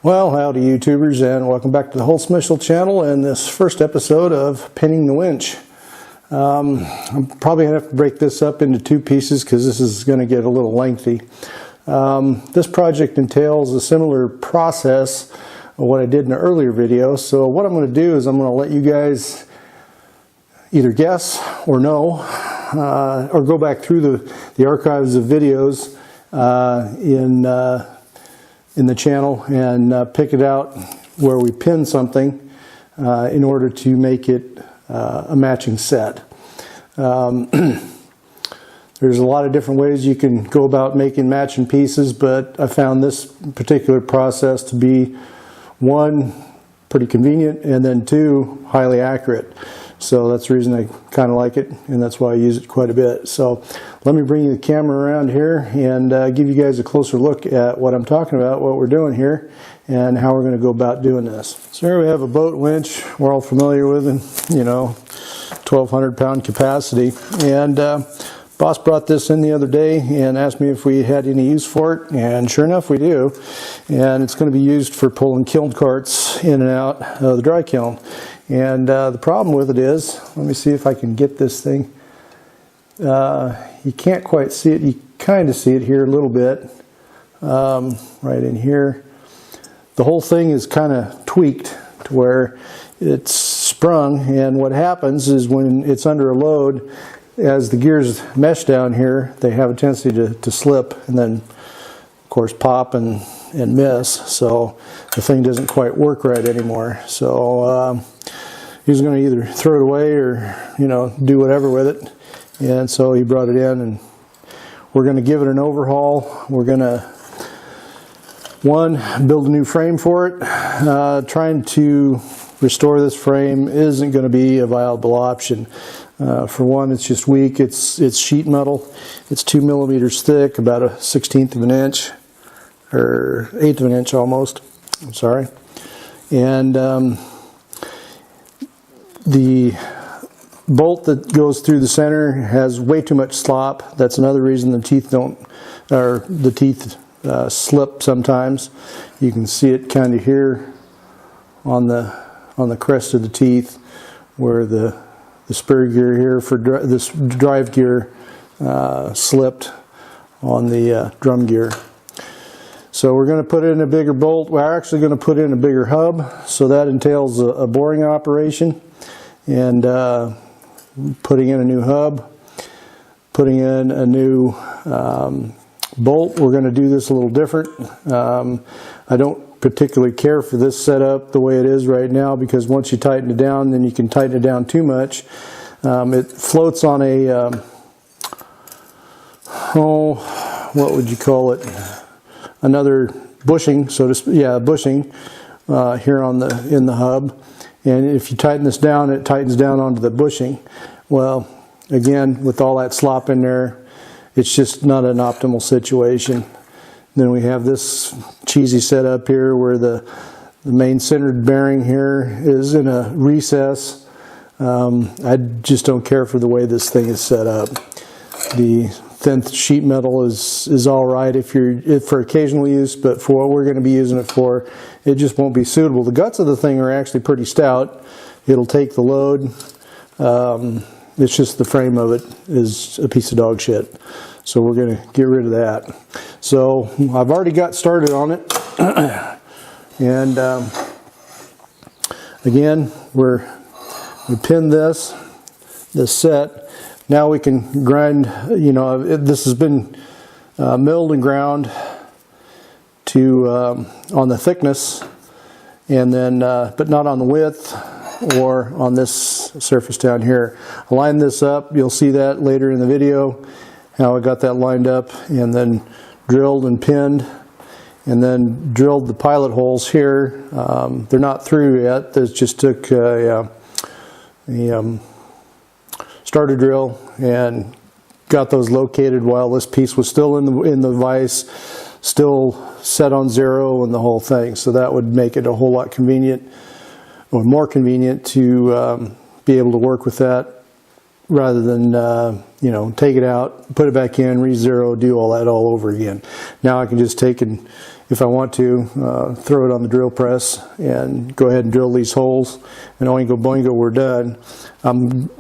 Well, howdy YouTubers, and welcome back to the Whole Smishel channel and this first episode of pinning the winch. I'm probably going to have to break this up into two pieces because this is going to get a little lengthy. This project entails a similar process of what I did in an earlier video. So what I'm going to do is I'm going to let you guys either guess or know, or go back through the archives of videos in the channel and pick it out where we pin something in order to make it a matching set. There's a lot of different ways you can go about making matching pieces, but I found this particular process to be, one, pretty convenient, and then two, highly accurate. So that's the reason I kind of like it, and that's why I use it quite a bit. So let me bring you the camera around here and give you guys a closer look at what I'm talking about, what we're doing here, and how we're going to go about doing this. So here we have a boat winch. We're all familiar with it, 1,200 pound capacity. And boss brought this in the other day and asked me if we had any use for it, and sure enough we do. And it's going to be used for pulling kiln carts in and out of the dry kiln. And the problem with it is, let me see if I can get this thing. You can't quite see it. You kind of see it here a little bit, right in here. The whole thing is kind of tweaked to where it's sprung, and what happens is when it's under a load, as the gears mesh down here, they have a tendency to slip and then, of course, pop and miss. So the thing doesn't quite work right anymore. So he's going to either throw it away or, do whatever with it. And so he brought it in, and we're going to give it an overhaul. We're going to, one, build a new frame for it. Trying to restore this frame isn't going to be a viable option. For one, it's just weak. It's sheet metal. It's 2 millimeters thick, about a 1/16 of an inch, or 1/8 of an inch almost. I'm sorry. And the bolt that goes through the center has way too much slop. That's another reason the teeth slip sometimes. You can see it kind of here on the crest of the teeth, where the spur gear here for this drive gear slipped on the drum gear. So we're going to put in a bigger bolt. We're actually going to put in a bigger hub, so that entails a boring operation, and putting in a new hub, putting in a new bolt. We're going to do this a little different. I don't particularly care for this setup the way it is right now, because once you tighten it down, then you can tighten it down too much. It floats on a what would you call it? Another bushing, so to speak. Yeah, bushing here in the hub. And if you tighten this down, it tightens down onto the bushing. Well, again, with all that slop in there, it's just not an optimal situation. Then we have this cheesy setup here where the main centered bearing here is in a recess. I just don't care for the way this thing is set up. The thin sheet metal is all right for occasional use, but for what we're going to be using it for, it just won't be suitable. The guts of the thing are actually pretty stout. It'll take the load. It's just the frame of it is a piece of dog shit. So we're going to get rid of that. So I've already got started on it. And again, we pinned this set. Now we can grind, this has been milled and ground to on the thickness, and then but not on the width or on this surface down here. I lined this up. You'll see that later in the video, how I got that lined up, and then drilled and pinned, and then drilled the pilot holes here. They're not through yet. This just took a starter drill and got those located while this piece was still in the vise, still set on 0 and the whole thing. So that would make it a whole lot convenient, or more convenient, to be able to work with that, rather than take it out, put it back in, re-zero, do all that all over again. Now I can just take and if I want to, throw it on the drill press and go ahead and drill these holes, and oingo boingo, we're done. I'm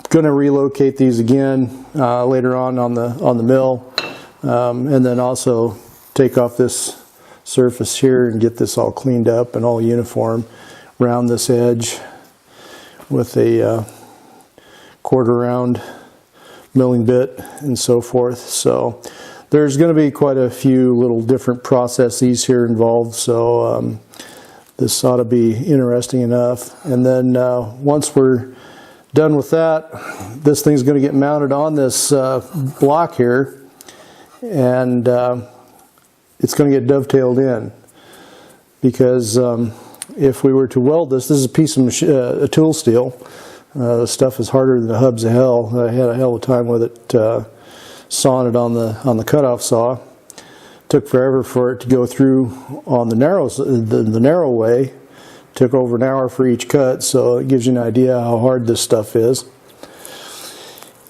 going to relocate these again later on the mill, and then also take off this surface here and get this all cleaned up and all uniform. Round this edge with a quarter round milling bit and so forth. So there's going to be quite a few little different processes here involved, so this ought to be interesting enough. And then once we're done with that, this thing's going to get mounted on this block here, and it's going to get dovetailed in, because if we were to weld this is a piece of tool steel. The stuff is harder than the hubs of hell. I had a hell of a time with it sawing it on the cutoff saw. Took forever for it to go through on the narrow way. Took over an hour for each cut, so it gives you an idea how hard this stuff is.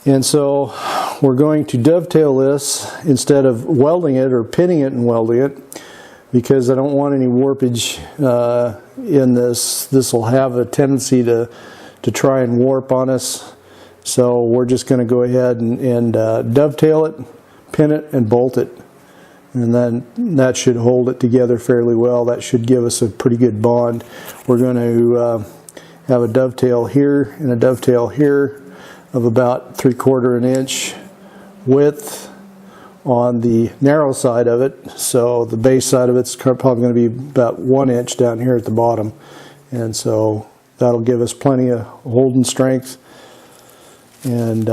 And so we're going to dovetail this instead of welding it or pinning it and welding it, because I don't want any warpage in this. This will have a tendency to try and warp on us. So we're just going to go ahead and dovetail it, pin it, and bolt it. And then that should hold it together fairly well. That should give us a pretty good bond. We're going to have a dovetail here and a dovetail here of about 3/4 inch width on the narrow side of it. So the base side of it's probably going to be about 1 inch down here at the bottom. And so that'll give us plenty of holding strength. And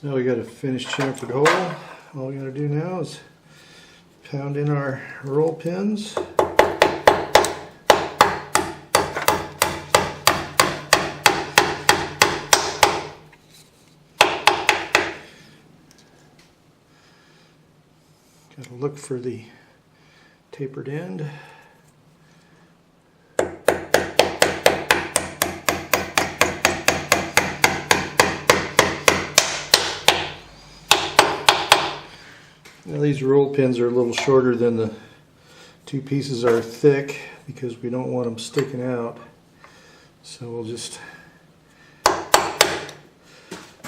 so now we got a finished chamfered hole. All we got to do now is pound in our roll pins. Gotta look for the tapered end. Now these roll pins are a little shorter than the two pieces are thick because we don't want them sticking out. So we'll just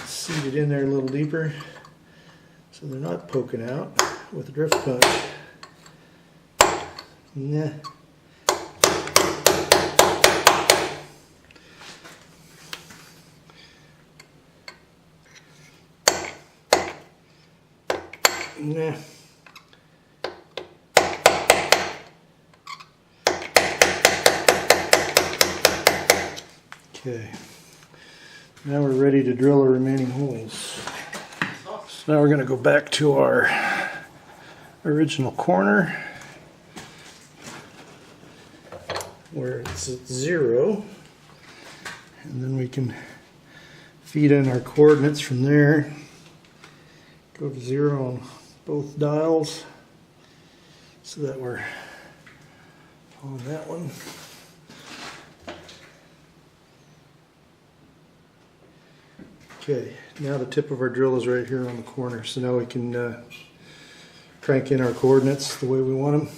seat it in there a little deeper so they're not poking out with a drift punch. Nah. Nah. Okay. Now we're ready to drill our remaining holes. So now we're going to go back to our original corner where it's at 0, and then we can feed in our coordinates from there. Go to 0 on both dials so that we're on that one. Okay, now the tip of our drill is right here on the corner, so now we can crank in our coordinates the way we want them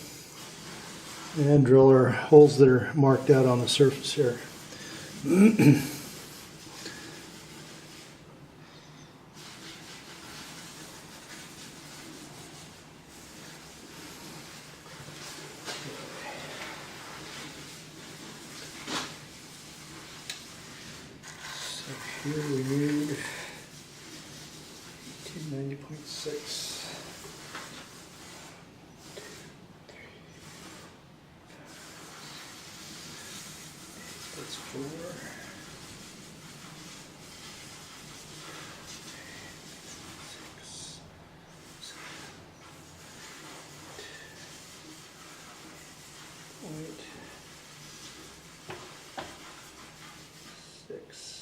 and drill our holes that are marked out on the surface here. Here we need 1890.6. That's 4. 6. 6.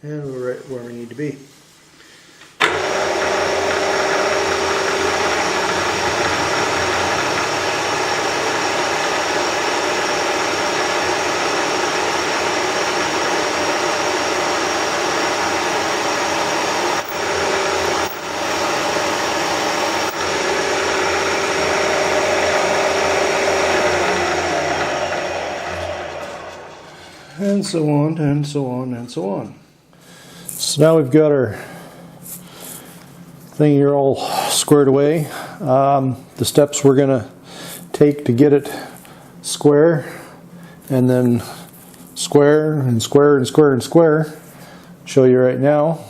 And we're right where we need to be. And so on, and so on, and so on. So now we've got our thing here all squared away. The steps we're going to take to get it square, and then square, and square, and square, and square. Show you right now.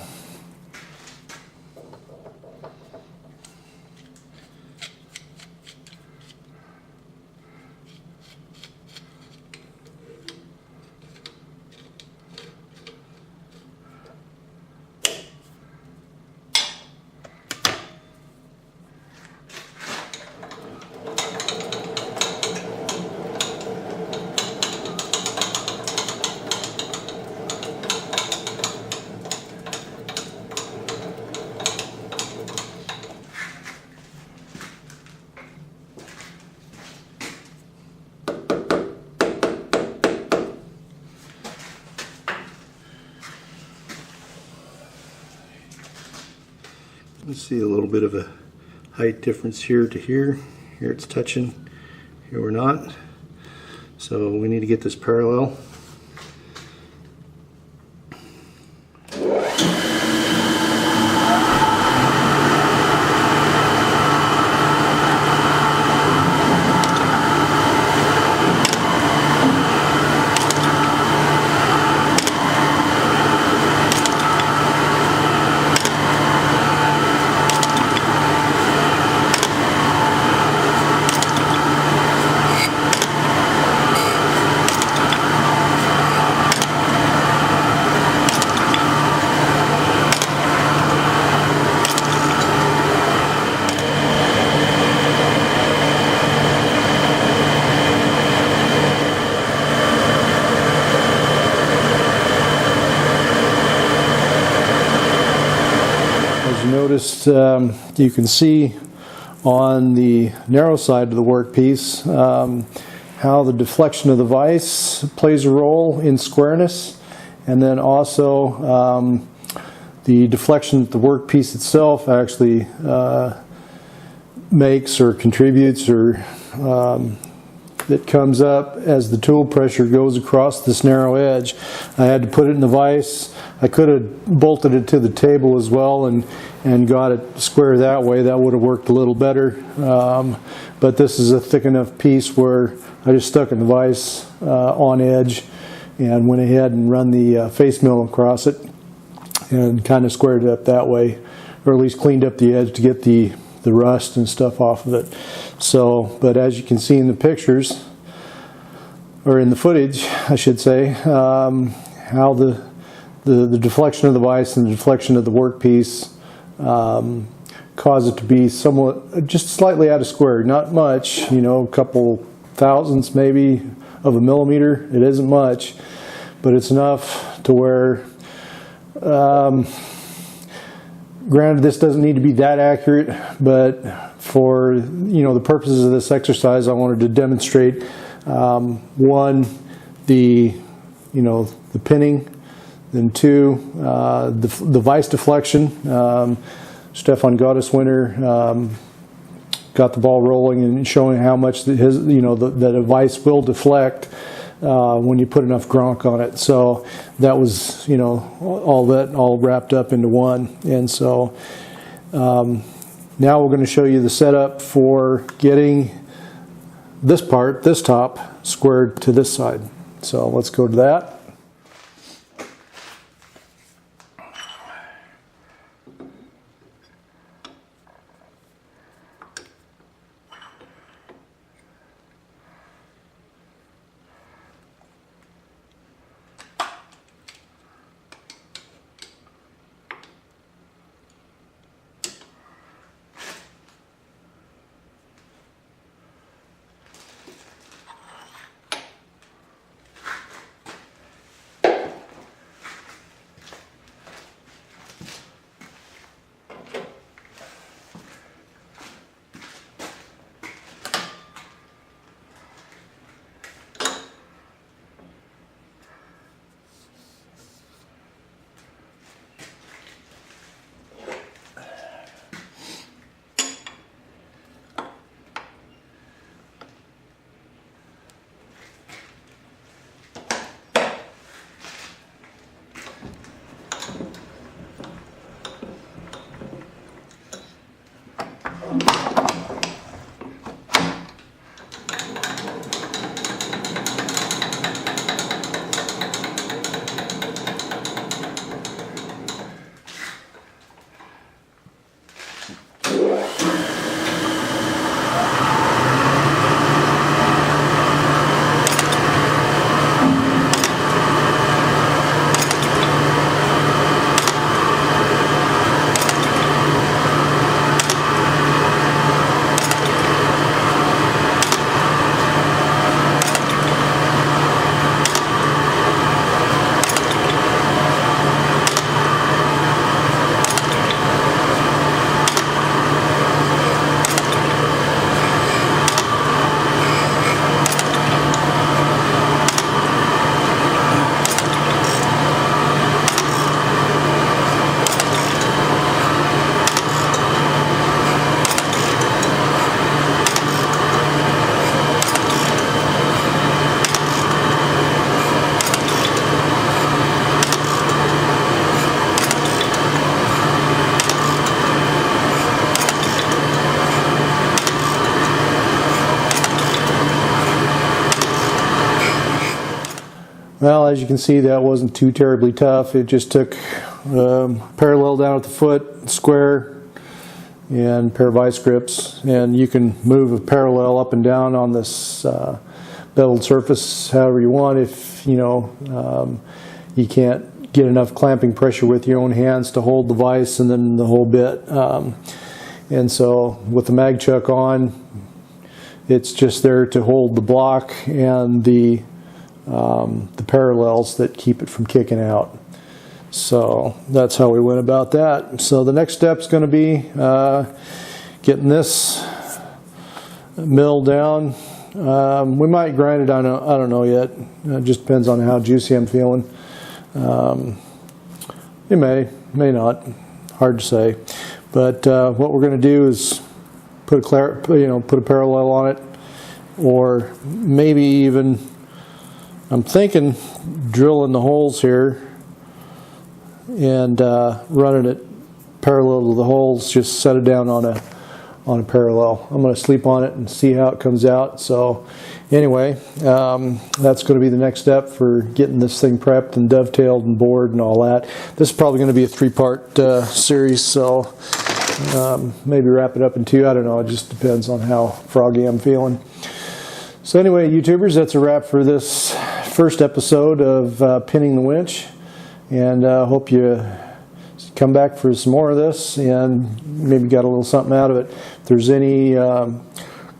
You see a little bit of a height difference here to here. Here it's touching, here we're not. So we need to get this parallel. noticed you can see on the narrow side of the workpiece how the deflection of the vise plays a role in squareness, and then also the deflection that the workpiece itself actually makes or contributes, or that comes up as the tool pressure goes across this narrow edge. I had to put it in the vise. I could have bolted it to the table as well and got it square that way. That would have worked a little better. But this is a thick enough piece where I just stuck it in the vise on edge and went ahead and run the face mill across it and kind of squared it up that way, or at least cleaned up the edge to get the rust and stuff off of it. So, but as you can see in the pictures, or in the footage, I should say, how the deflection of the vise and the deflection of the workpiece cause it to be somewhat, just slightly out of square. Not much, you know, a couple thousandths maybe of a millimeter. It isn't much, but it's enough to where, granted, this doesn't need to be that accurate, but for, you know, the purposes of this exercise, I wanted to demonstrate one, the pinning, then two, the vise deflection. Stefan Gotteswinter got the ball rolling and showing how much that a vise will deflect when you put enough gronk on it. So that was, you know, all wrapped up into one. And so now we're going to show you the setup for getting this part, this top, squared to this side. So let's go to that. Well, as you can see, that wasn't too terribly tough. It just took parallel down at the foot, square, and a pair of vice grips. And you can move a parallel up and down on this beveled surface however you want. If you can't get enough clamping pressure with your own hands to hold the vise and then the whole bit. And so with the mag chuck on, it's just there to hold the block and the parallels that keep it from kicking out. So that's how we went about that. So the next step is going to be getting this milled down. We might grind it, I don't know yet. It just depends on how juicy I'm feeling. It may not, hard to say. But what we're going to do is put a parallel on it, or maybe even, I'm thinking drilling the holes here and running it parallel to the holes. Just set it down on a parallel. I'm going to sleep on it and see how it comes out. So anyway, that's going to be the next step for getting this thing prepped and dovetailed and bored and all that. This is probably going to be a 3-part series, so maybe wrap it up in 2. I don't know. It just depends on how froggy I'm feeling. So anyway, YouTubers, that's a wrap for this first episode of Pinning the Winch. And hope you come back for some more of this and maybe got a little something out of it. If there's any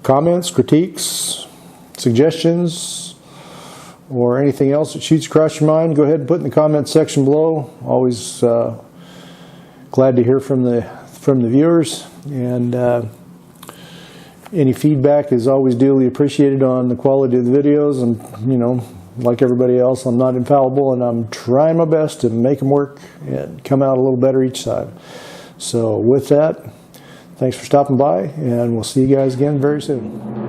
comments, critiques, suggestions, or anything else that shoots across your mind, go ahead and put in the comments section below. Always glad to hear from the viewers, and any feedback is always duly appreciated on the quality of the videos. And like everybody else, I'm not infallible, and I'm trying my best to make them work and come out a little better each time. So with that, thanks for stopping by, and we'll see you guys again very soon.